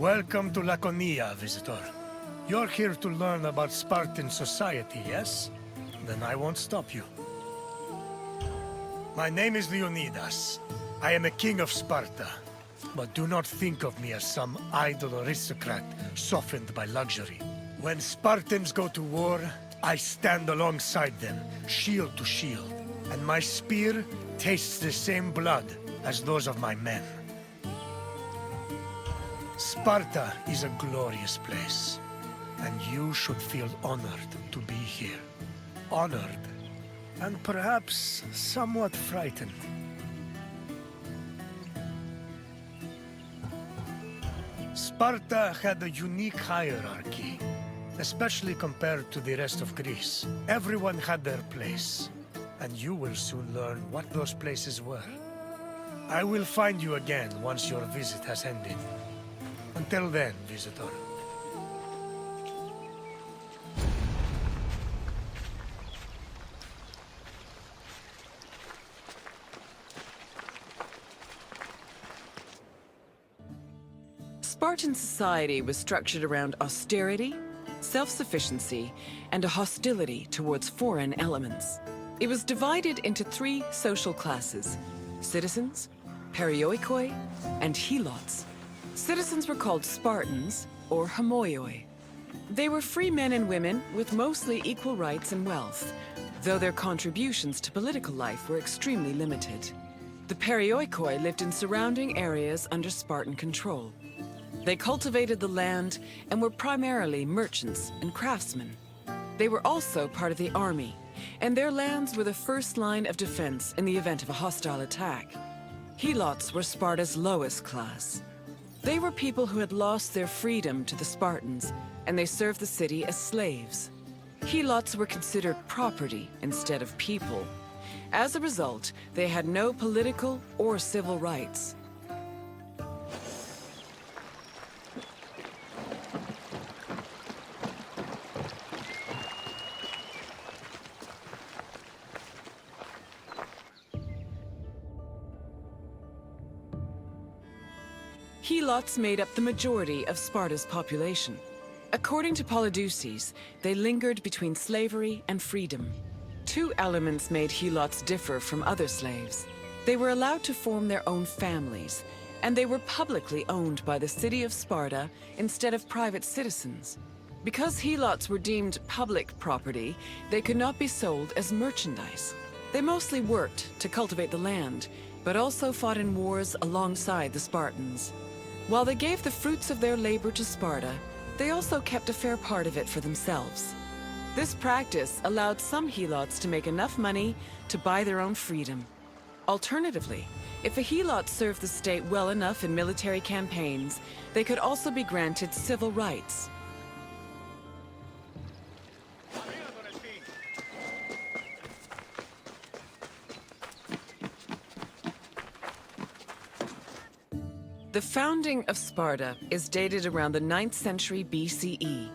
Welcome to Laconia, visitor. You're here to learn about Spartan society, yes? Then I won't stop you. My name is Leonidas. I am a king of Sparta. But do not think of me as some idle aristocrat softened by luxury. When Spartans go to war, I stand alongside them, shield to shield. And my spear tastes the same blood as those of my men. Sparta is a glorious place, and you should feel honored to be here. Honored, and perhaps somewhat frightened. Sparta had a unique hierarchy, especially compared to the rest of Greece. Everyone had their place, and you will soon learn what those places were. I will find you again once your visit has ended. Until then, visitor. Spartan society was structured around austerity, self-sufficiency, and a hostility towards foreign elements. It was divided into three social classes: citizens, Perique, and Helots. Citizens were called Spartans, or Hamoi. They were free men and women with mostly equal rights and wealth, though their contributions to political life were extremely limited. The Perique lived in surrounding areas under Spartan control. They cultivated the land and were primarily merchants and craftsmen. They were also part of the army, and their lands were the first line of defense in the event of a hostile attack. Helots were Sparta's lowest class. They were people who had lost their freedom to the Spartans, and they served the city as slaves. Helots were considered property instead of people. As a result, they had no political or civil rights. Helots made up the majority of Sparta's population. According to Polydeuces, they lingered between slavery and freedom. Two elements made Helots differ from other slaves. They were allowed to form their own families, and they were publicly owned by the city of Sparta instead of private citizens. Because Helots were deemed public property, they could not be sold as merchandise. They mostly worked to cultivate the land, but also fought in wars alongside the Spartans. While they gave the fruits of their labor to Sparta, they also kept a fair part of it for themselves. This practice allowed some Helots to make enough money to buy their own freedom. Alternatively, if a Helot served the state well enough in military campaigns, they could also be granted civil rights. The founding of Sparta is dated around the 9th century BCE.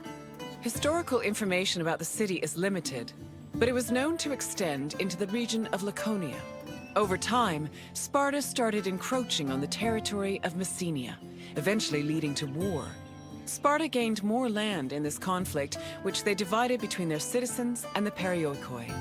Historical information about the city is limited, but it was known to extend into the region of Laconia. Over time, Sparta started encroaching on the territory of Messenia, eventually leading to war. Sparta gained more land in this conflict, which they divided between their citizens and the Periokoi.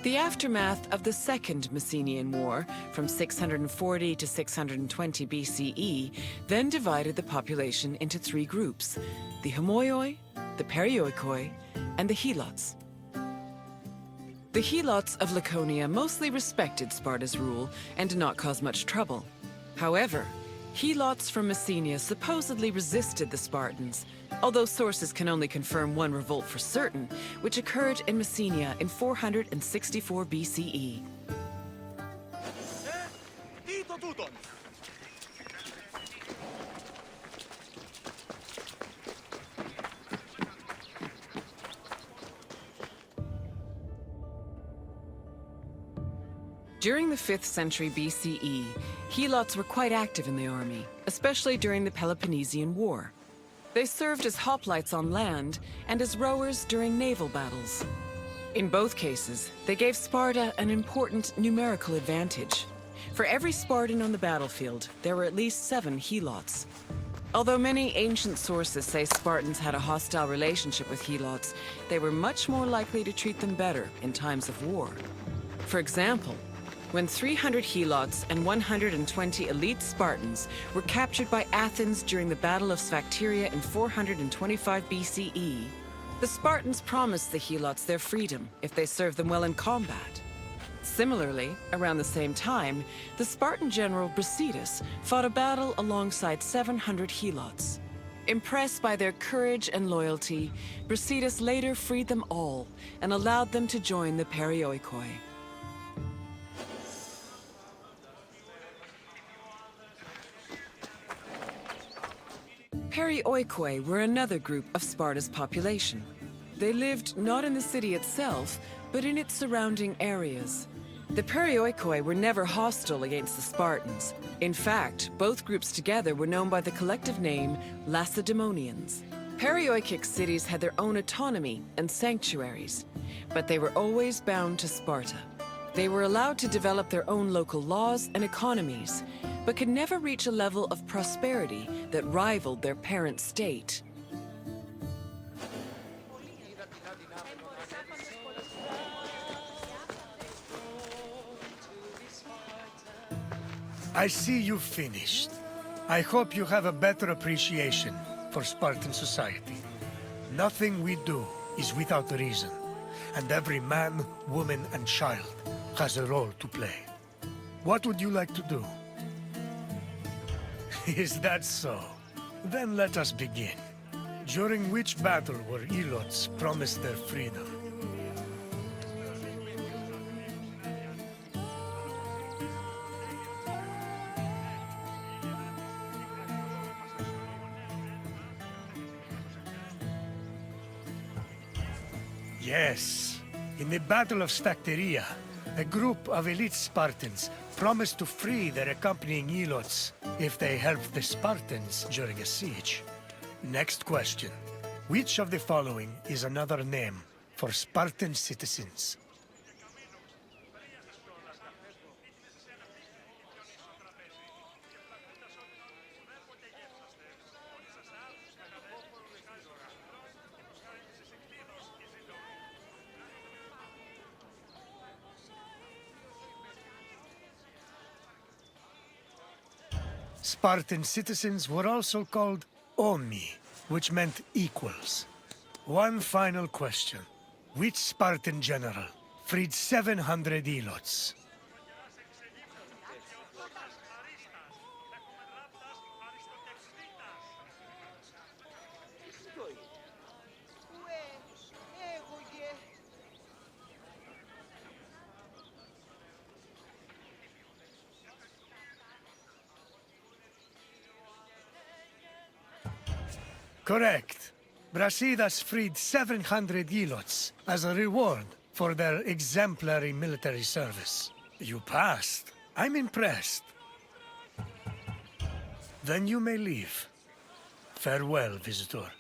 The aftermath of the Second Messenian War, from 640 to 620 BCE, then divided the population into three groups: the Hamoi, the Periokoi, and the Helots. The Helots of Laconia mostly respected Sparta's rule and did not cause much trouble. However, Helots from Messenia supposedly resisted the Spartans, although sources can only confirm one revolt for certain, which occurred in Messenia in 464 BCE. During the 5th century BCE, Helots were quite active in the army, especially during the Peloponnesian War. They served as hoplites on land and as rowers during naval battles. In both cases, they gave Sparta an important numerical advantage. For every Spartan on the battlefield, there were at least 7 Helots. Although many ancient sources say Spartans had a hostile relationship with Helots, they were much more likely to treat them better in times of war. For example, when 300 Helots and 120 elite Spartans were captured by Athens during the Battle of Sphacteria in 425 BCE, the Spartans promised the Helots their freedom if they served them well in combat. Similarly, around the same time, the Spartan general Brasidas fought a battle alongside 700 Helots. Impressed by their courage and loyalty, Brasidas later freed them all and allowed them to join the Perioikoi. Perioikoi were another group of Sparta's population. They lived not in the city itself, but in its surrounding areas. The Perioikoi were never hostile against the Spartans. In fact, both groups together were known by the collective name Lacedaemonians. Perioikic cities had their own autonomy and sanctuaries, but they were always bound to Sparta. They were allowed to develop their own local laws and economies, but could never reach a level of prosperity that rivaled their parent state. I see you've finished. I hope you have a better appreciation for Spartan society. Nothing we do is without reason, and every man, woman, and child has a role to play. What would you like to do? Is that so? Then let us begin. During which battle were Helots promised their freedom? Yes, in the Battle of Sphacteria, a group of elite Spartans promised to free their accompanying Helots if they helped the Spartans during a siege. Next question. Which of the following is another name for Spartan citizens? Spartan citizens were also called Omi, which meant equals. One final question. Which Spartan general freed 700 Helots? Correct. Brasidas freed 700 Helots as a reward for their exemplary military service. You passed. I'm impressed. Then you may leave. Farewell, visitor.